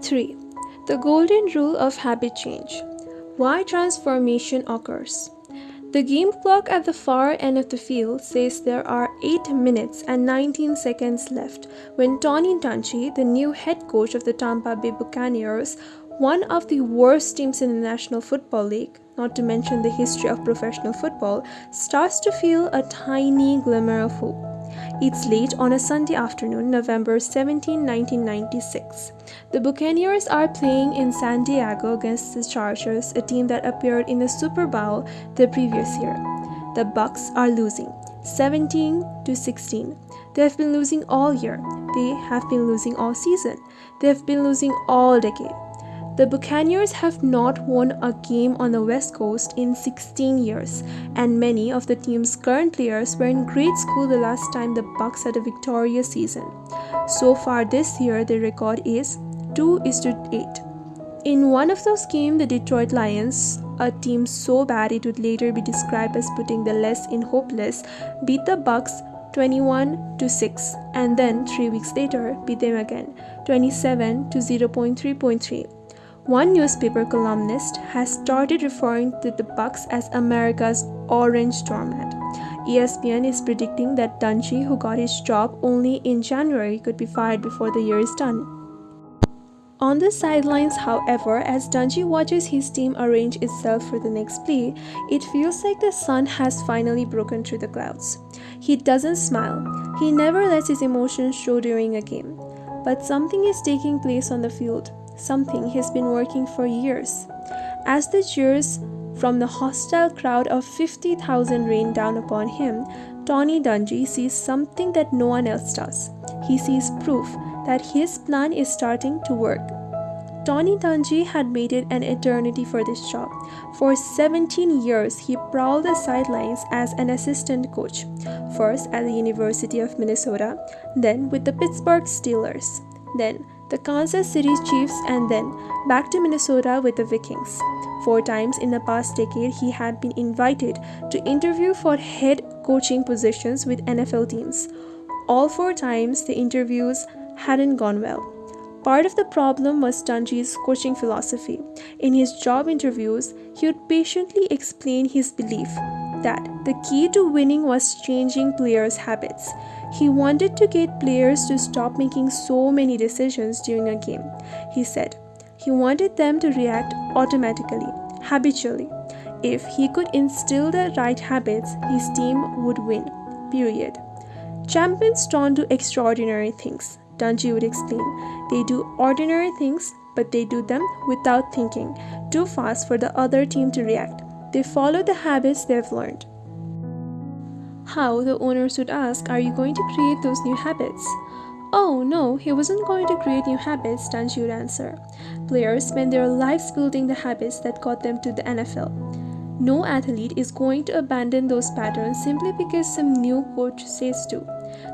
3. The golden rule of habit change. Why transformation occurs. The game clock at the far end of the field says there are 8 minutes and 19 seconds left when Tony Dungy, the new head coach of the Tampa Bay Buccaneers, one of the worst teams in the National Football League, not to mention the history of professional football, starts to feel a tiny glimmer of hope. It's late on a Sunday afternoon, November 17, 1996. The Buccaneers are playing in San Diego against the Chargers, a team that appeared in the Super Bowl the previous year. The Bucs are losing, 17-16. They have been losing all year. They have been losing all season. They have been losing all decade. The Buccaneers have not won a game on the West Coast in 16 years, and many of the team's current players were in grade school the last time the Bucs had a victorious season. So far this year, their record is 2-8. In one of those games, the Detroit Lions, a team so bad it would later be described as putting the less in hopeless, beat the Bucs 21-6, and then 3 weeks later beat them again 27-0.3.3. One newspaper columnist has started referring to the Bucs as America's orange doormat. ESPN is predicting that Dungy, who got his job only in January, could be fired before the year is done. On the sidelines, however, as Dungy watches his team arrange itself for the next play, it feels like the sun has finally broken through the clouds. He doesn't smile. He never lets his emotions show during a game. But something is taking place on the field. Something he's been working for years. As the cheers from the hostile crowd of 50,000 rain down upon him, Tony Dungy sees something that no one else does. He sees proof that his plan is starting to work. Tony Dungy had waited an eternity for this job. For 17 years, he prowled the sidelines as an assistant coach, first at the University of Minnesota, then with the Pittsburgh Steelers, then the Kansas City Chiefs, and then back to Minnesota with the Vikings. 4 times in the past decade, he had been invited to interview for head coaching positions with NFL teams. All 4 times, the interviews hadn't gone well. Part of the problem was Dungy's coaching philosophy. In his job interviews, he would patiently explain his belief that the key to winning was changing players' habits. He wanted to get players to stop making so many decisions during a game. He said he wanted them to react automatically, habitually. If he could instill the right habits, his team would win, period. Champions don't do extraordinary things, Dungy would explain. They do ordinary things, but they do them without thinking, too fast for the other team to react. They follow the habits they've learned. How, the owners would ask, are you going to create those new habits? Oh, no, he wasn't going to create new habits, Dungy would answer. Players spend their lives building the habits that got them to the NFL. No athlete is going to abandon those patterns simply because some new coach says to.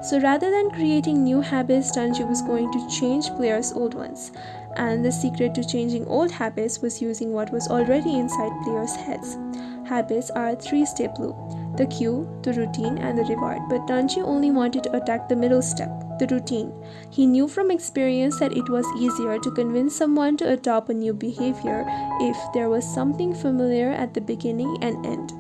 So rather than creating new habits, Dungy was going to change players' old ones. And the secret to changing old habits was using what was already inside players' heads. Habits are a 3-step loop: the cue, the routine, and the reward. But Dungy only wanted to attack the middle step, the routine. He knew from experience that it was easier to convince someone to adopt a new behavior if there was something familiar at the beginning and end.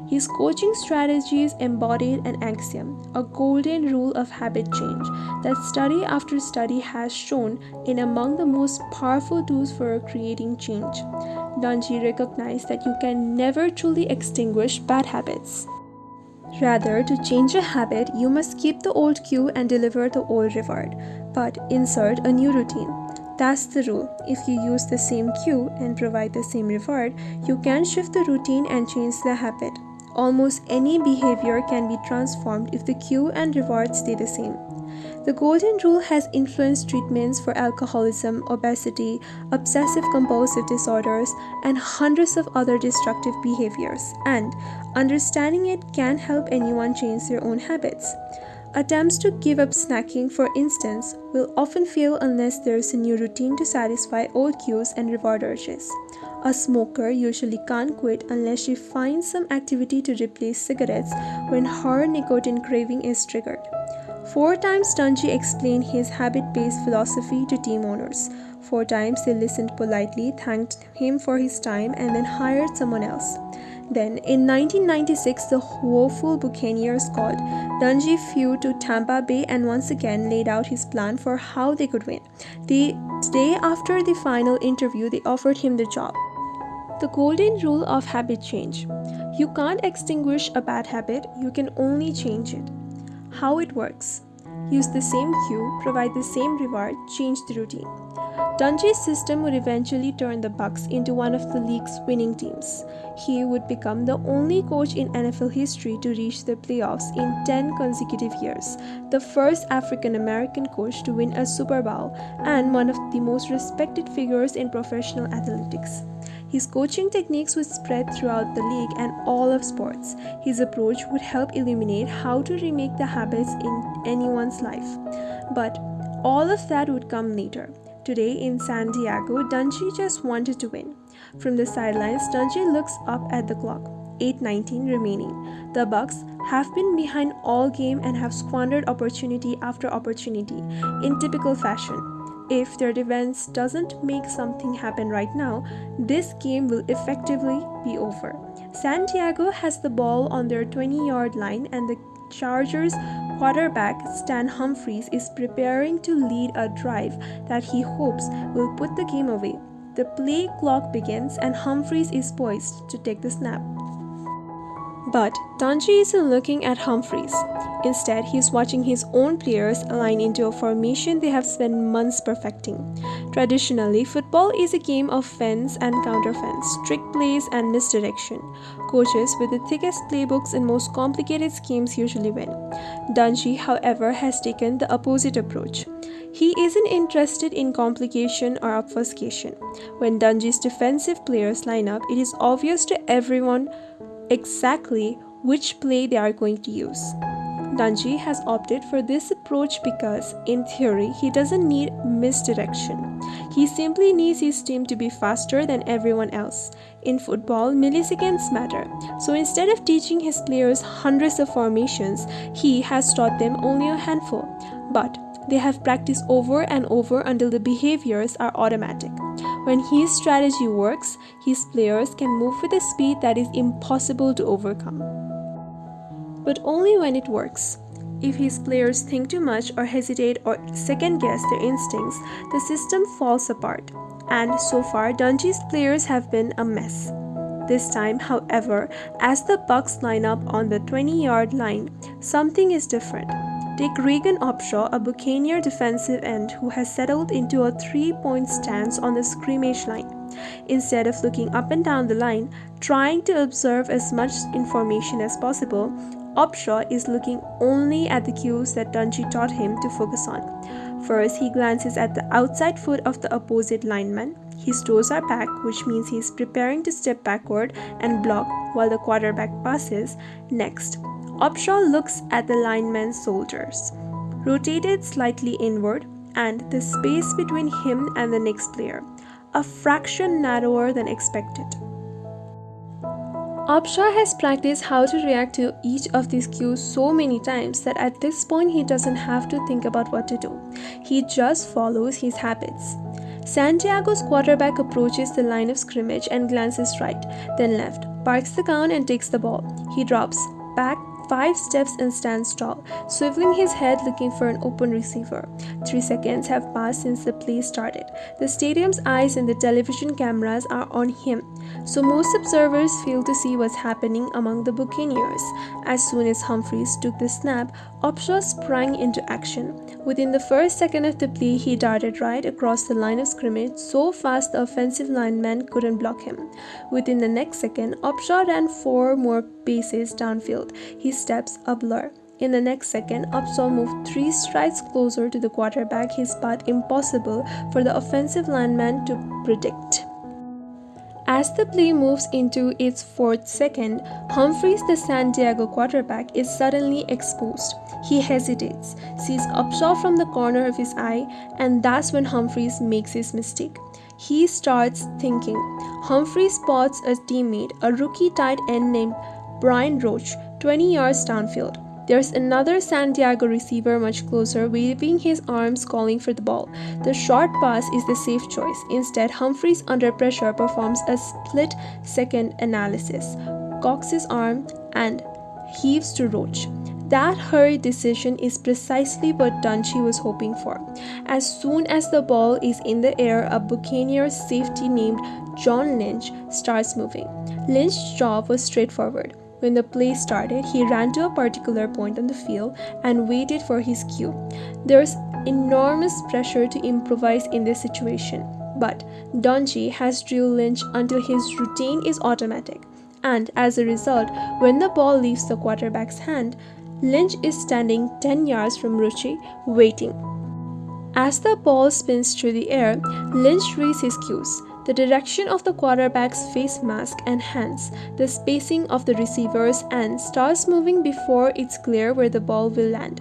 His coaching strategies embodied an axiom, a golden rule of habit change, that study after study has shown in among the most powerful tools for creating change. Dungy recognized that you can never truly extinguish bad habits. Rather, to change a habit, you must keep the old cue and deliver the old reward, but insert a new routine. That's the rule. If you use the same cue and provide the same reward, you can shift the routine and change the habit. Almost any behavior can be transformed if the cue and reward stay the same. The golden rule has influenced treatments for alcoholism, obesity, obsessive-compulsive disorders, and hundreds of other destructive behaviors, and understanding it can help anyone change their own habits. Attempts to give up snacking, for instance, will often fail unless there is a new routine to satisfy old cues and reward urges. A smoker usually can't quit unless she finds some activity to replace cigarettes when her nicotine craving is triggered. 4 times Dungy explained his habit-based philosophy to team owners. 4 times they listened politely, thanked him for his time, and then hired someone else. Then, in 1996, the woeful Buccaneers called Dungy flew to Tampa Bay and once again laid out his plan for how they could win. The day after the final interview, they offered him the job. The golden rule of habit change. You can't extinguish a bad habit, you can only change it. How it works. Use the same cue, provide the same reward, change the routine. Dungy's system would eventually turn the Bucs into one of the league's winning teams. He would become the only coach in NFL history to reach the playoffs in 10 consecutive years, the first African American coach to win a Super Bowl, and one of the most respected figures in professional athletics. His coaching techniques would spread throughout the league and all of sports. His approach would help illuminate how to remake the habits in anyone's life. But all of that would come later. Today in San Diego, Dungy just wanted to win. From the sidelines, Dungy looks up at the clock. 8:19 remaining. The Bucs have been behind all game and have squandered opportunity after opportunity in typical fashion. If their defense doesn't make something happen right now, this game will effectively be over. San Diego has the ball on their 20-yard line and the Chargers quarterback Stan Humphries is preparing to lead a drive that he hopes will put the game away. The play clock begins and Humphries is poised to take the snap. But Dungy isn't looking at Humphries. Instead, he is watching his own players align into a formation they have spent months perfecting. Traditionally, football is a game of fence and counter-fence, trick plays and misdirection. Coaches with the thickest playbooks and most complicated schemes usually win. Dungy, however, has taken the opposite approach. He isn't interested in complication or obfuscation. When Dungy's defensive players line up, it is obvious to everyone exactly which play they are going to use. Dungy has opted for this approach because, in theory, he doesn't need misdirection. He simply needs his team to be faster than everyone else. In football, milliseconds matter. So instead of teaching his players hundreds of formations, he has taught them only a handful. But they have practiced over and over until the behaviors are automatic. When his strategy works, his players can move with a speed that is impossible to overcome. But only when it works. If his players think too much or hesitate or second-guess their instincts, the system falls apart. And so far, Dungy's players have been a mess. This time, however, as the Bucs line up on the 20-yard line, something is different. Take Regan Opshaw, a Buccaneer defensive end who has settled into a 3-point stance on the scrimmage line. Instead of looking up and down the line, trying to observe as much information as possible, Opshaw is looking only at the cues that Dungy taught him to focus on. First, he glances at the outside foot of the opposite lineman. His toes are back, which means he is preparing to step backward and block while the quarterback passes. Next, Opshaw looks at the lineman's shoulders, rotated slightly inward, and the space between him and the next player, a fraction narrower than expected. Opshaw has practiced how to react to each of these cues so many times that at this point he doesn't have to think about what to do. He just follows his habits. San Diego's quarterback approaches the line of scrimmage and glances right, then left, parks the gun and takes the ball. He drops back 5 steps and stands tall, swiveling his head looking for an open receiver. 3 seconds have passed since the play started. The stadium's eyes and the television cameras are on him, so most observers fail to see what's happening among the Buccaneers. As soon as Humphries took the snap, Opshaw sprang into action. Within the first second of the play, he darted right across the line of scrimmage so fast the offensive lineman couldn't block him. Within the next second, Opshaw ran 4 more paces downfield, his steps a blur. In the next second, Opshaw moved 3 strides closer to the quarterback, his path impossible for the offensive lineman to predict. As the play moves into its 4th second, Humphries, the San Diego quarterback, is suddenly exposed. He hesitates, sees Opshaw from the corner of his eye, and that's when Humphries makes his mistake. He starts thinking. Humphries spots a teammate, a rookie tight end named Brian Roach, 20 yards downfield. There's another Santiago receiver much closer, waving his arms calling for the ball. The short pass is the safe choice. Instead, Humphries under pressure performs a split-second analysis, cocks his arm and heaves to Roach. That hurried decision is precisely what Dungy was hoping for. As soon as the ball is in the air, a Buccaneers safety named John Lynch starts moving. Lynch's job was straightforward. When the play started, he ran to a particular point on the field and waited for his cue. There's enormous pressure to improvise in this situation, but Dungy has drilled Lynch until his routine is automatic. And as a result, when the ball leaves the quarterback's hand, Lynch is standing 10 yards from Rucci, waiting. As the ball spins through the air, Lynch reads his cues: the direction of the quarterback's face mask and hands, the spacing of the receivers, and starts moving before it's clear where the ball will land.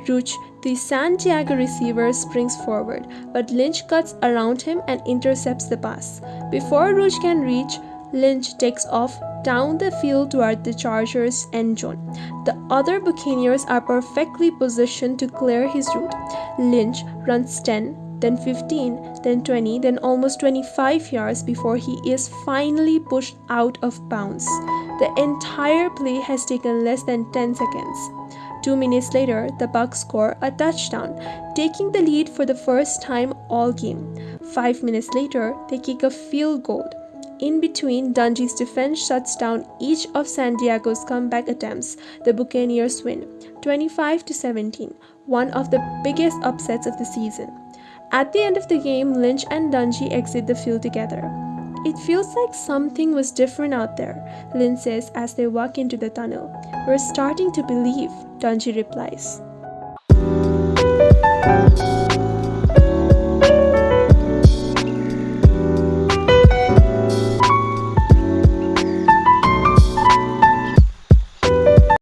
Ruch, the Santiago receiver, springs forward, but Lynch cuts around him and intercepts the pass. Before Ruch can reach, Lynch takes off down the field toward the Chargers' end zone. The other Buccaneers are perfectly positioned to clear his route. Lynch runs 10, then 15, then 20, then almost 25 yards before he is finally pushed out of bounds. The entire play has taken less than 10 seconds. 2 minutes later, the Bucs score a touchdown, taking the lead for the first time all game. 5 minutes later, they kick a field goal. In between, Dungy's defense shuts down each of Santiago's comeback attempts. The Buccaneers win, 25-17, one of the biggest upsets of the season. At the end of the game, Lynch and Dungy exit the field together. "It feels like something was different out there," Lynch says as they walk into the tunnel. "We're starting to believe," Dungy replies.